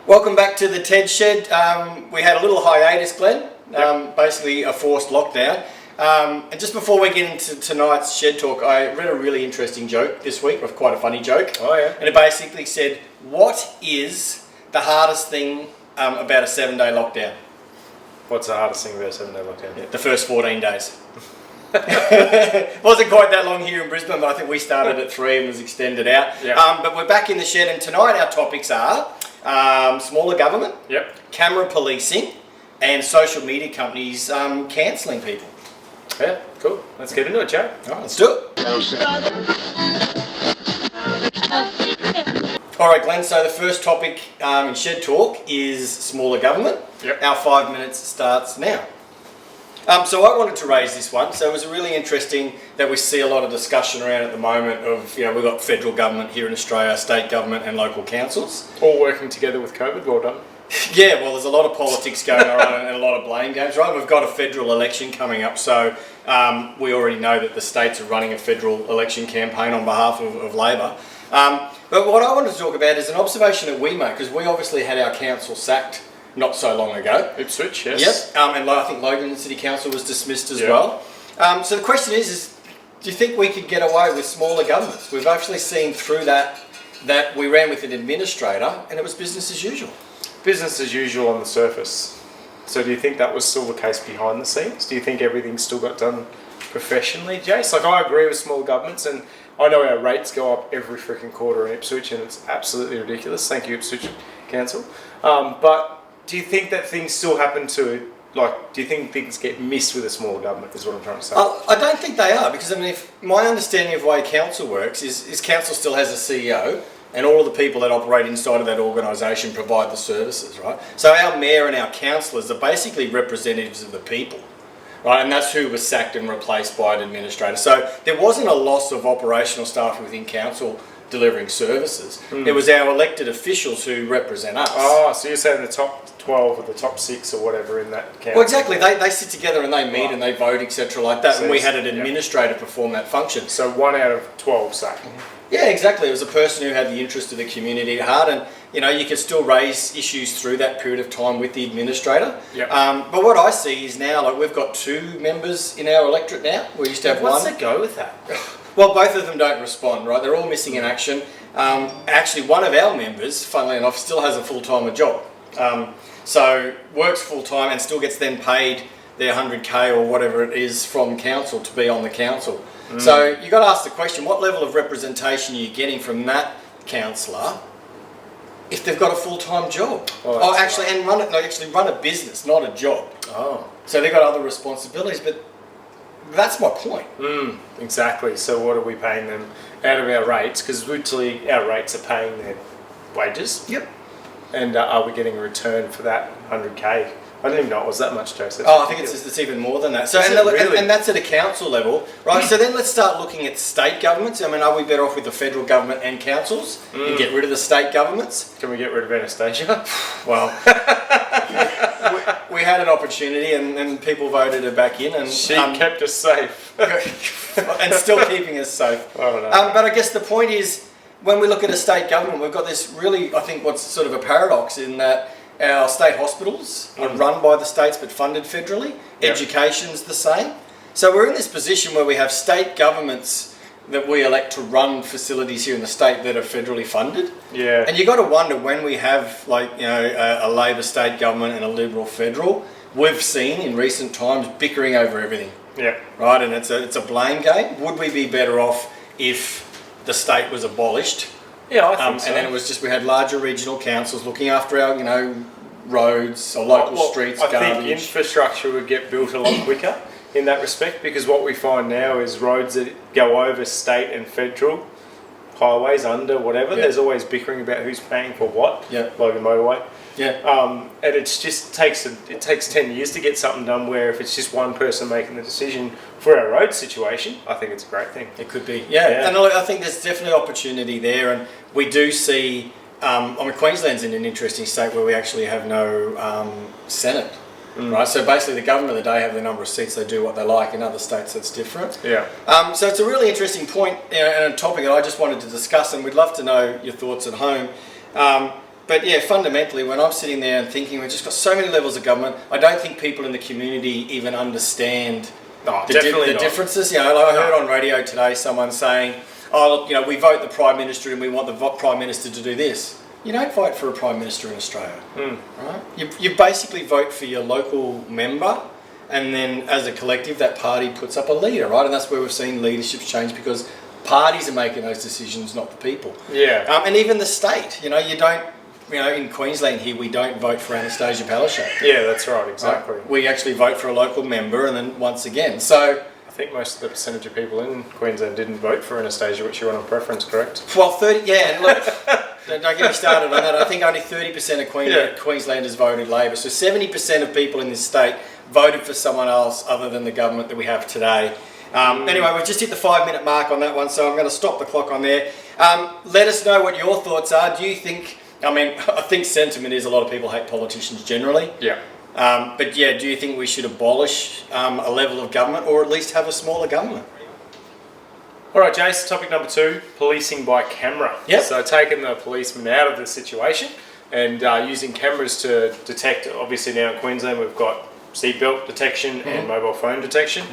Welcome back to the TED Shed. We had a little hiatus, Glenn, basically a forced lockdown. And just before we get into tonight's Shed Talk, I read a really interesting joke this week, or quite a funny joke. Oh yeah. And it basically said, what is the hardest thing about a 7-day lockdown? What's the hardest thing about a 7-day lockdown? Yeah, the first 14 days. It wasn't quite that long here in Brisbane, but I think we started at 3 and was extended out. Yeah. But we're back in the shed, and tonight our topics are smaller government, camera policing, and social media companies cancelling people. Yeah, cool. Let's get into it, Joe. All right, let's do it. All right, Glenn, so the first topic in Shed Talk is smaller government. Yep. Our 5 minutes starts now. So I wanted to raise this one. So it was really interesting that we see a lot of discussion around at the moment of, we've got federal government here in Australia, state government and local councils. All working together with COVID, well done. Yeah, well, there's a lot of politics going on and a lot of blame games, right? We've got a federal election coming up, so we already know that the states are running a federal election campaign on behalf of Labor. But what I wanted to talk about is an observation that we make, because we obviously had our council sacked not so long ago. Ipswich, yes. Yep, and I think Logan City Council was dismissed as well. So the question is, do you think we could get away with smaller governments? We've actually seen through that we ran with an administrator and it was business as usual. Business as usual on the surface. So do you think that was still the case behind the scenes? Do you think everything still got done professionally, Jace? Like, I agree with small governments, and I know our rates go up every freaking quarter in Ipswich, and it's absolutely ridiculous. Thank you, Ipswich Council. But do you think that things still happen do you think things get missed with a smaller government, is what I'm trying to say? I don't think they are, because if my understanding of the way council works is council still has a CEO, and all of the people that operate inside of that organisation provide the services, right? So our mayor and our councillors are basically representatives of the people, right? And that's who was sacked and replaced by an administrator. So there wasn't a loss of operational staff within council delivering services. It was our elected officials who represent us. Oh, so you're saying the top 12 or the top 6 or whatever in that council? Well, exactly. They sit together and they meet and they vote, etc. like that. So and we had an administrator perform that function. So 1 out of 12 sacked. Yeah, exactly. It was a person who had the interest of the community at heart, and you could still raise issues through that period of time with the administrator. Yep. But what I see is now, we've got 2 members in our electorate now. We used to have one. What's the go with that? Well, both of them don't respond, right? They're all missing in action. Actually, one of our members, funnily enough, still has a full-time job. So works full-time and still gets then paid their 100K or whatever it is from council to be on the council. So you've got to ask the question, what level of representation are you getting from that councillor if they've got a full-time job? And run a business, not a job. Oh. So they've got other responsibilities, but that's my point. Exactly. So what are we paying them out of our rates? Because literally our rates are paying their wages. Yep. And are we getting a return for that 100K? I didn't even know it was that much, Joseph. I think it's even more than that. So and that's at a council level, right? So then let's start looking at state governments. Are we better off with the federal government and councils and get rid of the state governments? Can we get rid of Anastasia? Well, we had an opportunity and people voted her back in, and she kept us safe, and still keeping us safe. I don't know. But I guess the point is, when we look at a state government, we've got this really, I think, what's sort of a paradox in that our state hospitals are run by the states but funded federally. Yep. Education's the same. So we're in this position where we have state governments that we elect to run facilities here in the state that are federally funded. Yeah. And you got to wonder, when we have a Labor state government and a Liberal federal, we've seen in recent times bickering over everything. Yeah. Right, and it's a blame game. Would we be better off if the state was abolished? Yeah, I think so. And then it was just, we had larger regional councils looking after our, roads or local streets, I garbage. think infrastructure would get built a lot quicker in that respect, because what we find now is roads that go over state and federal highways, under whatever, there's always bickering about who's paying for what, like a motorway. Yeah. And it's just takes 10 years to get something done, where if it's just one person making the decision for our road situation, I think it's a great thing. It could be. Yeah. And I think there's definitely opportunity there, and we do see, Queensland's in an interesting state where we actually have no Senate. Right, so basically the government of the day have the number of seats, they do what they like. In other states that's different. Yeah. So it's a really interesting point and a topic that I just wanted to discuss, and we'd love to know your thoughts at home. But yeah, fundamentally, when I'm sitting there and thinking we've just got so many levels of government, I don't think people in the community even understand the differences. You know, like I heard on radio today someone saying, "Oh, look, you know, we vote the Prime Minister and we want the Prime Minister to do this." You don't vote for a Prime Minister in Australia, right? You basically vote for your local member, and then as a collective, that party puts up a leader, right? And that's where we've seen leaderships change because parties are making those decisions, not the people. Yeah. And even the state, you know, you don't, you know, in Queensland here, we don't vote for Anastasia Palaszczuk. Yeah, that's right, exactly. Right? We actually vote for a local member, and then once again, so... I think most of the percentage of people in Queensland didn't vote for Anastasia, which you won on preference, correct? Well, 30, yeah, and look, don't get me started on that. I think only 30% of Queenslanders voted Labor. So 70% of people in this state voted for someone else other than the government that we have today. Anyway, we've just hit the 5-minute mark on that one, so I'm going to stop the clock on there. Let us know what your thoughts are. Do you think, I mean, I think sentiment is a lot of people hate politicians generally. Yeah. But yeah, do you think we should abolish a level of government or at least have a smaller government? All right, Jace, topic number 2, policing by camera. Yep. So taking the policeman out of the situation and using cameras to detect, obviously now in Queensland we've got seatbelt detection and mobile phone detection.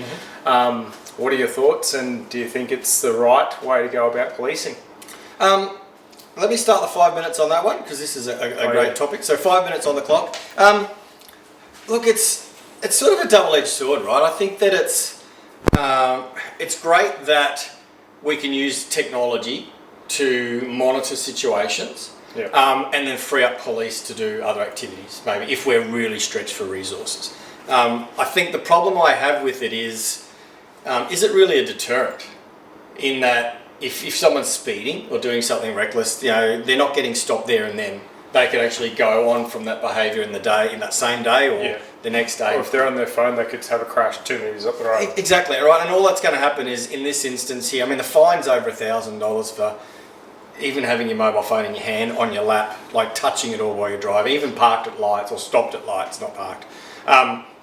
What are your thoughts, and do you think it's the right way to go about policing? Let me start the 5 minutes on that one because this is a great topic. So 5 minutes on the clock. Look, it's sort of a double-edged sword, right? I think that it's great that we can use technology to monitor situations and then free up police to do other activities, maybe if we're really stretched for resources. I think the problem I have with it is it really a deterrent in that if someone's speeding or doing something reckless, you know, they're not getting stopped there and then. They could actually go on from that behaviour in that same day or the next day. Or if they're on their phone, they could have a crash 2 metres up the road. Exactly, right. And all that's going to happen is, in this instance here, I mean, the fine's over $1,000 for even having your mobile phone in your hand, on your lap, like touching it all while you're driving, even parked at lights or stopped at lights, not parked.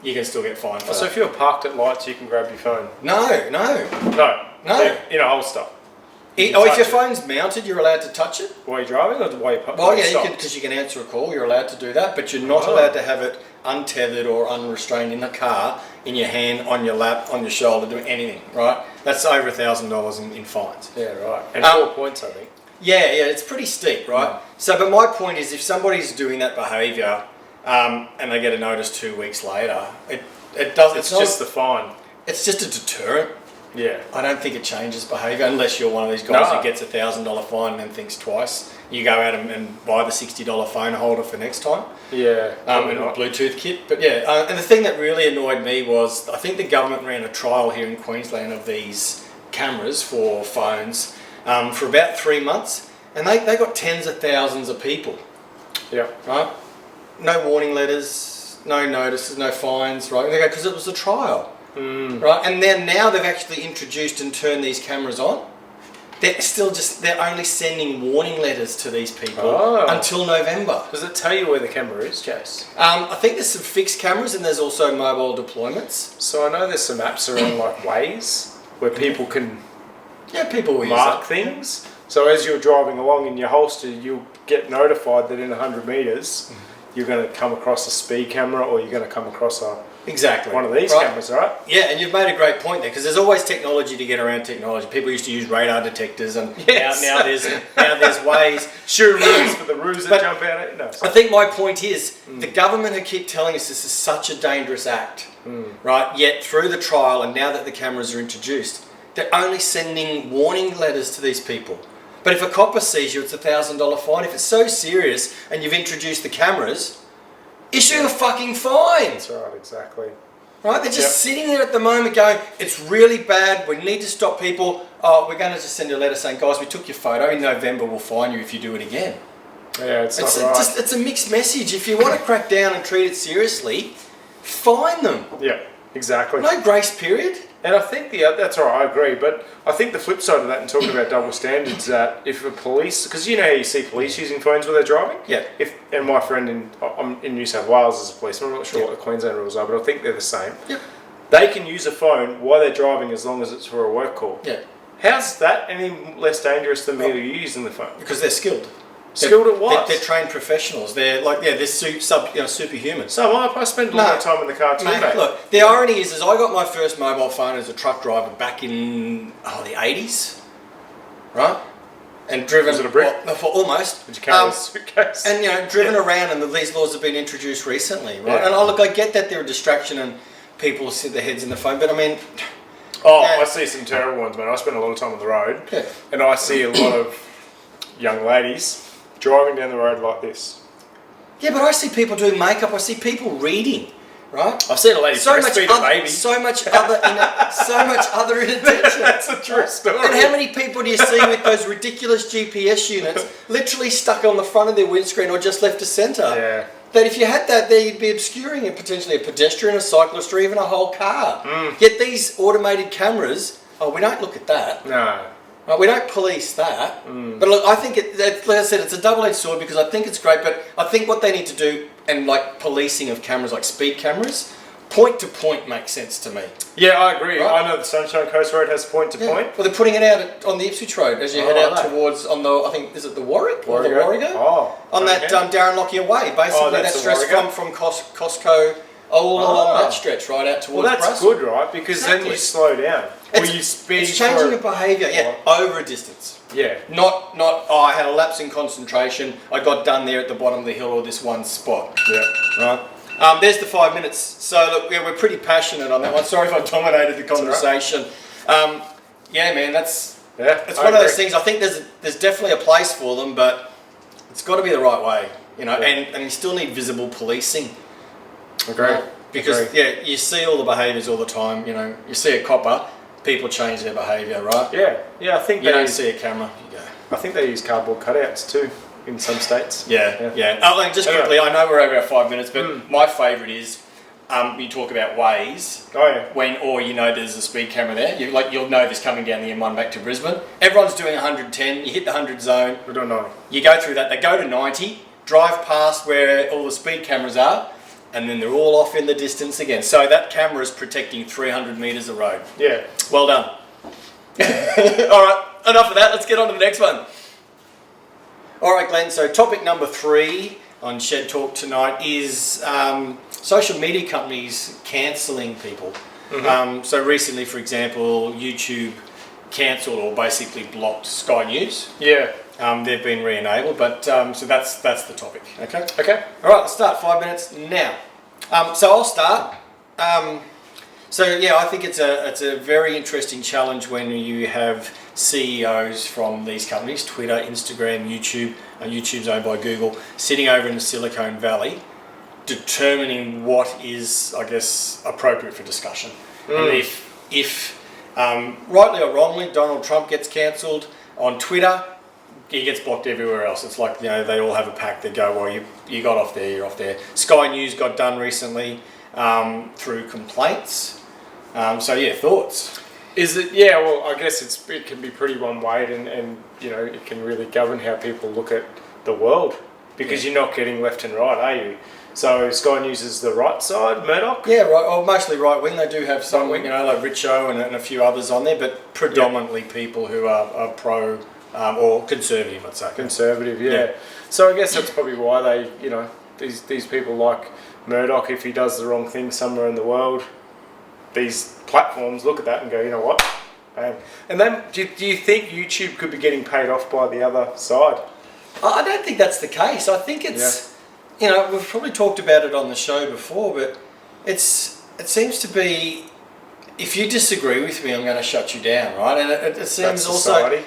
You can still get fined for that. So if you're parked at lights, you can grab your phone? No. In a holster? If your phone's mounted, you're allowed to touch it. While you're driving or while you're Well, yeah, because you can answer a call, you're allowed to do that, but you're not allowed to have it untethered or unrestrained in the car, in your hand, on your lap, on your shoulder, doing anything, right? That's over $1,000 in fines. Yeah, right. And 4 points, I think. Yeah, it's pretty steep, right? So, but my point is, if somebody's doing that behaviour and they get a notice 2 weeks later, it's just the fine. It's just a deterrent. Yeah. I don't think it changes behaviour unless you're one of these guys who gets a $1,000 fine and then thinks twice. You go out and buy the $60 phone holder for next time. Yeah. And a Bluetooth kit. But yeah, and the thing that really annoyed me was I think the government ran a trial here in Queensland of these cameras for phones for about 3 months, and they got tens of thousands of people. Yeah. Right? No warning letters, no notices, no fines, right? And they go, because it was a trial. Right, and then now they've actually introduced and turned these cameras on. They're only sending warning letters to these people until November. Does it tell you where the camera is, Jace? I think there's some fixed cameras and there's also mobile deployments. So I know there's some apps around like Waze where people can people will mark things. So as you're driving along in your holster, you'll get notified that in 100 metres you're going to come across a speed camera or you're going to come across one of these cameras, right? Yeah, and you've made a great point there because there's always technology to get around technology. People used to use radar detectors, and now there's ways. Sure, rules for the roos that jump out at you. No, I think my point is the government who keep telling us this is such a dangerous act, right? Yet through the trial and now that the cameras are introduced, they're only sending warning letters to these people. But if a copper sees you, it's a $1,000 fine. If it's so serious and you've introduced the cameras, issue a fucking fine. That's right, exactly. Right? They're just sitting there at the moment going, it's really bad, we need to stop people. Oh, we're going to just send a letter saying, guys, we took your photo, in November we'll fine you if you do it again. Yeah, it's not right. It's a mixed message. If you want to crack down and treat it seriously, fine them. Yeah, exactly. No grace period. And I think that's right, I agree, but I think the flip side of that, and talking about double standards, that if a police, because you know how you see police using phones while they're driving? Yeah. And my friend I'm in New South Wales as a policeman, I'm not sure what the Queensland rules are, but I think they're the same. Yep. They can use a phone while they're driving as long as it's for a work call. Yeah. How's that any less dangerous than me using the phone? Because they're skilled. Skilled at what? They're trained professionals. They're like, they're superhuman. So I spend a lot of time in the car too, mate. Look, the irony is I got my first mobile phone as a truck driver back in the 80s, right? And driven. Was it a brick? Almost. Did you carry a suitcase? And driven around, and these laws have been introduced recently, right? Yeah. And look, I get that they're a distraction and people sit their heads in the phone, but I mean. I see some terrible ones, man. I spend a lot of time on the road, and I see a lot of young ladies driving down the road like this. Yeah, but I see people doing makeup. I see people reading, right? I've seen a lady breastfeed a baby. So much other inattention. That's a true story. And how many people do you see with those ridiculous GPS units literally stuck on the front of their windscreen or just left to centre? Yeah. That if you had that there, you'd be obscuring potentially a pedestrian, a cyclist, or even a whole car. Yet these automated cameras, we don't look at that. No. We don't police that. But look, I think, like I said, it's a double-edged sword because I think it's great, but I think what they need to do, and like policing of cameras, like speed cameras, point to point makes sense to me. Yeah, I agree. Right? I know the Sunshine Coast Road has point to point. Well, they're putting it out on the Ipswich Road as you head out towards, I think, is it the Warwick? Or the Warrego? Oh. On that Darren Lockyer Way, basically that stretch from Costco all along that stretch right out towards Well, that's Brussels. good, right? Because then you slow down. Or you speed. It's changing your behaviour, over a distance. Yeah. Not I had a lapse in concentration, I got done there at the bottom of the hill or this one spot. Yeah. Right. There's the 5 minutes. So look, we're pretty passionate on that one. Sorry if I dominated the conversation. Yeah, man, it's one of those things. I think there's definitely a place for them, but it's got to be the right way, and you still need visible policing. Agree. Because you see all the behaviours all the time. You see a copper, people change their behaviour, right? Yeah. I think you don't see a camera. You go. I think they use cardboard cutouts too in some states. Yeah. And just quickly, I know we're over our 5 minutes, but my favourite is you talk about ways. Oh yeah. When there's a speed camera there, you'll know this coming down the M1 back to Brisbane. Everyone's doing 110. You hit the 100 zone. We're doing 90. You go through that. They go to 90. Drive past where all the speed cameras are. And then they're all off in the distance again. So that camera is protecting 300 metres of road. Yeah. Well done. All right, enough of that. Let's get on to the next one. All right, Glenn. So topic number 3 on Shed Talk tonight is social media companies cancelling people. So recently, for example, YouTube cancelled or basically blocked Sky News. Yeah. They've been re-enabled, but so that's the topic. Okay. Okay. All right. Let's start. 5 minutes now. So I'll start. I think it's a very interesting challenge when you have CEOs from these companies, Twitter, Instagram, YouTube. YouTube's owned by Google, sitting over in the Silicon Valley, determining what is, I guess, appropriate for discussion. And if rightly or wrongly, Donald Trump gets cancelled on Twitter, he gets blocked everywhere else. It's like, they all have a pact that go, well, you got off there, you're off there. Sky News got done recently through complaints. Thoughts? Is it? Yeah, well, I guess it can be pretty one-way, and it can really govern how people look at the world, because you're not getting left and right, are you? So Sky News is the right side, Murdoch? Yeah, right. Or mostly right wing. They do have some, like Richo and a few others on there, but predominantly people who are pro or conservative, let's say. Conservative, yeah. So I guess that's probably why they, these people like Murdoch, if he does the wrong thing somewhere in the world, these platforms look at that and go, you know what? And then, do you think YouTube could be getting paid off by the other side? I don't think that's the case. I think it's, we've probably talked about it on the show before, but it seems to be, if you disagree with me, I'm going to shut you down, right? And it seems also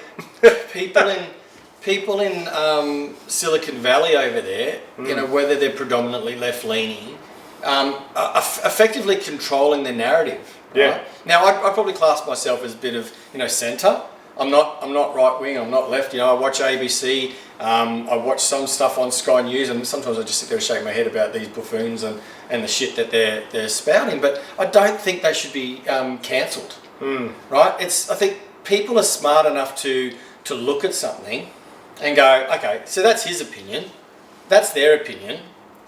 people in Silicon Valley over there, whether they're predominantly left-leaning, are effectively controlling the narrative. Right? Yeah. Now, I probably class myself as a bit of, centre. I'm not right wing. I'm not left. I watch ABC. I watch some stuff on Sky News, and sometimes I just sit there and shake my head about these buffoons and the shit that they're spouting. But I don't think they should be cancelled. Right? I think people are smart enough to look at something and go, okay, so that's his opinion, that's their opinion.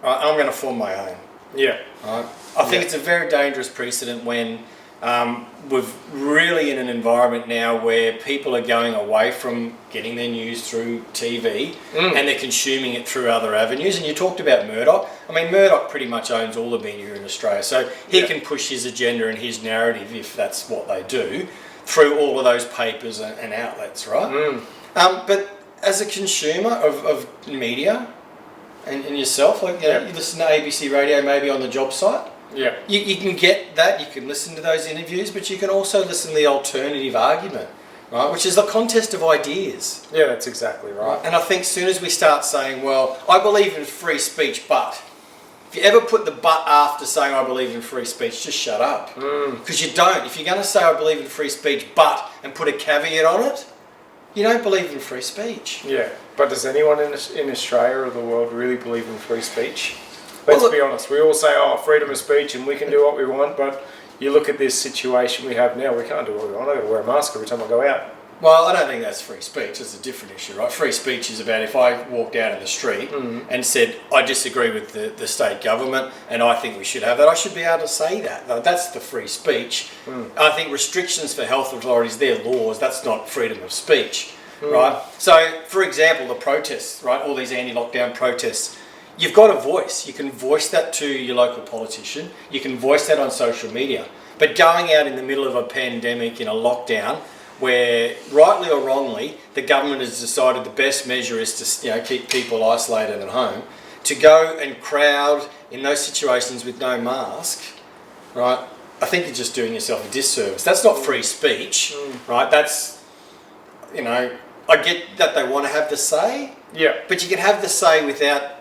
Right? I'm going to form my own. Yeah. Right? I think it's a very dangerous precedent when we're really in an environment now where people are going away from getting their news through TV and they're consuming it through other avenues. And you talked about Murdoch. I mean, Murdoch pretty much owns all the media in Australia, so he can push his agenda and his narrative, if that's what they do, through all of those papers and outlets, right? But as a consumer of media and yourself, like you listen to ABC Radio maybe on the job site. Yeah. You can get that, you can listen to those interviews, but you can also listen to the alternative argument, right? Which is the contest of ideas. Yeah, that's exactly right. And I think as soon as we start saying, well, I believe in free speech, but if you ever put the but after saying I believe in free speech, just shut up. Because you don't. If you're going to say I believe in free speech, but, and put a caveat on it, you don't believe in free speech. Yeah, but does anyone in Australia or the world really believe in free speech? Let's be honest, we all say, oh, freedom of speech and we can do what we want, but you look at this situation we have now, we can't do what we want. I've got to wear a mask every time I go out. Well, I don't think that's free speech. It's a different issue, right? Free speech is about if I walked out in the street and said, I disagree with the state government and I think we should have that, I should be able to say that. That's the free speech. I think restrictions for health authorities, they're laws, that's not freedom of speech, right? So, for example, the protests, right? All these anti-lockdown protests. You've got a voice. You can voice that to your local politician. You can voice that on social media. But going out in the middle of a pandemic in a lockdown where, rightly or wrongly, the government has decided the best measure is to keep people isolated at home, to go and crowd in those situations with no mask, right, I think you're just doing yourself a disservice. That's not free speech, right? That's, I get that they want to have the say, but you can have the say without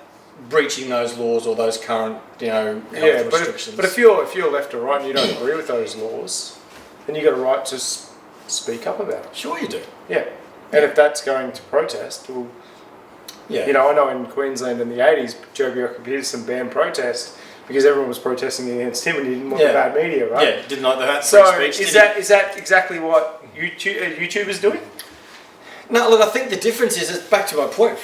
breaching those laws or those current, health restrictions. But if you're left or right and you don't agree with those laws, then you've got a right to speak up about it. Sure you do. Yeah. And if that's going to protest, well, I know in Queensland in the 80s, Joe Bjelke-Petersen banned protest because everyone was protesting against him and he didn't want the bad media, right? Yeah, didn't like that free speech. Is that exactly what YouTube is doing? No, look, I think the difference is back to my point.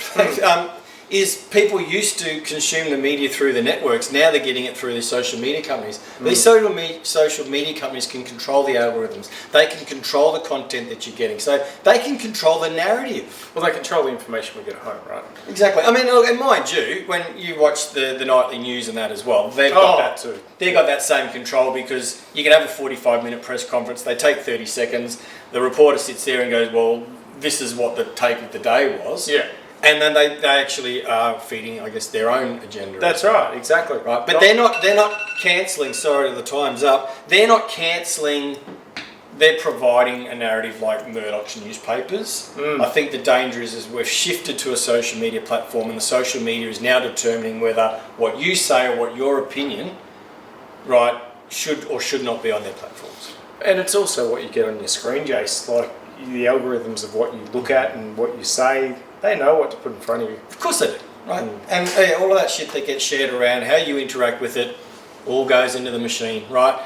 Is people used to consume the media through the networks. Now they're getting it through the social media companies. These social media companies can control the algorithms. They can control the content that you're getting. So they can control the narrative. Well, they control the information we get at home, right? Exactly. I mean, look, and mind you, when you watch the nightly news and that as well, they've got that too. They've got that same control because you can have a 45-minute press conference. They take 30 seconds. The reporter sits there and goes, well, this is what the take of the day was. Yeah. And then they actually are feeding, I guess, their own agenda. That's right, exactly. Right, but they're not cancelling. Sorry, the time's up. They're not cancelling. They're providing a narrative like Murdoch's newspapers. I think the danger is we've shifted to a social media platform, and the social media is now determining whether what you say or what your opinion, right, should or should not be on their platforms. And it's also what you get on your screen, Jace. Like the algorithms of what you look at and what you say. They know what to put in front of you. Of course they do, right? And all of that shit that gets shared around, how you interact with it, all goes into the machine, right?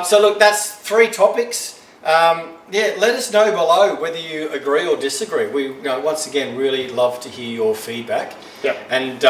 So look, that's 3 topics. Let us know below whether you agree or disagree. We, once again, really love to hear your feedback. Yeah. And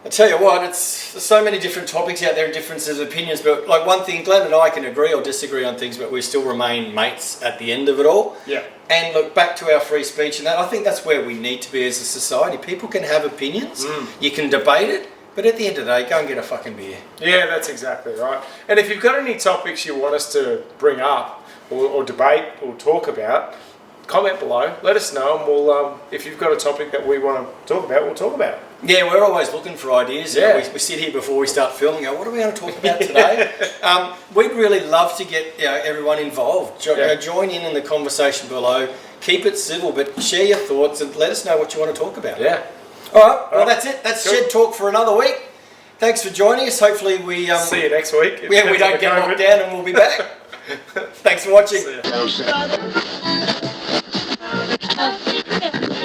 I tell you what, there's so many different topics out there and differences of opinions, but like one thing, Glenn and I can agree or disagree on things, but we still remain mates at the end of it all. Yeah. And look, back to our free speech and that, I think that's where we need to be as a society. People can have opinions, you can debate it, but at the end of the day, go and get a fucking beer. Yeah, that's exactly right. And if you've got any topics you want us to bring up or debate or talk about, comment below, let us know, and we'll, if you've got a topic that we want to talk about, we'll talk about it. Yeah, we're always looking for ideas. Yeah. We sit here before we start filming, go, what are we going to talk about today? We'd really love to get everyone involved. Join in the conversation below. Keep it civil, but share your thoughts and let us know what you want to talk about. Yeah. All right, well, that's it. That's Shed Talk for another week. Thanks for joining us. Hopefully we... see you next week. We don't get locked down and we'll be back. Thanks for watching. See ya.